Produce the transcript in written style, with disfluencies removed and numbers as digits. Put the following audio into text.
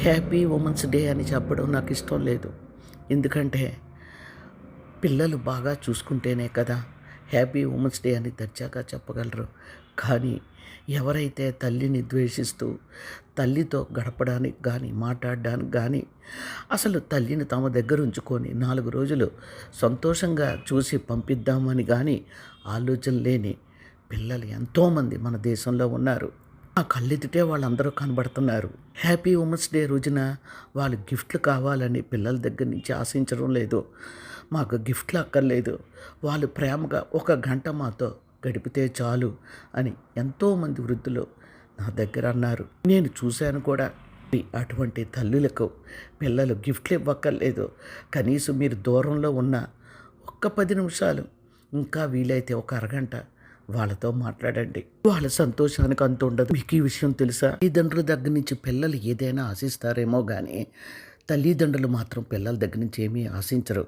Happy women's day అని చెప్పడం నాకు ఇష్టం లేదు. ఎందుకంటే పిల్లలు బాగా చూసుకుంటేనే కదా హ్యాపీ ఉమెన్స్ డే అని దర్జాగా చెప్పగలరు. కానీ ఎవరైతే తల్లిని ద్వేషిస్తూ తల్లితో గడపడానికి కానీ మాట్లాడడానికి కానీ అసలు తల్లిని తమ దగ్గర ఉంచుకొని 4 రోజులు సంతోషంగా చూసి పంపిద్దామని కానీ ఆలోచన లేని పిల్లలు ఎంతోమంది మన దేశంలో ఉన్నారు. ఆ కళ్ళెదుటే వాళ్ళందరూ కనబడుతున్నారు. హ్యాపీ ఉమెన్స్ డే రోజున వాళ్ళు గిఫ్ట్లు కావాలని పిల్లల దగ్గర నుంచి ఆశించడం లేదు. మాకు గిఫ్ట్లు అక్కర్లేదు, వాళ్ళు ప్రేమగా ఒక గంట మాతో గడిపితే చాలు అని ఎంతోమంది వృద్ధులు నా దగ్గర అన్నారు. నేను చూశాను కూడా. అటువంటి తల్లులకు పిల్లలు గిఫ్ట్లు ఇవ్వక్కర్లేదు. కనీసం మీరు దూరంలో ఉన్న ఒక్క 10 నిమిషాలు, ఇంకా వీలైతే ఒక అరగంట వాళ్ళతో మాట్లాడండి. వాళ్ళ సంతోషానికి అంత ఉండదు. మీకు ఈ విషయం తెలుసా? తల్లిదండ్రుల దగ్గర నుంచి పిల్లలు ఏదైనా ఆశిస్తారేమో కానీ తల్లిదండ్రులు మాత్రం పిల్లల దగ్గర నుంచి ఏమీ ఆశించరు.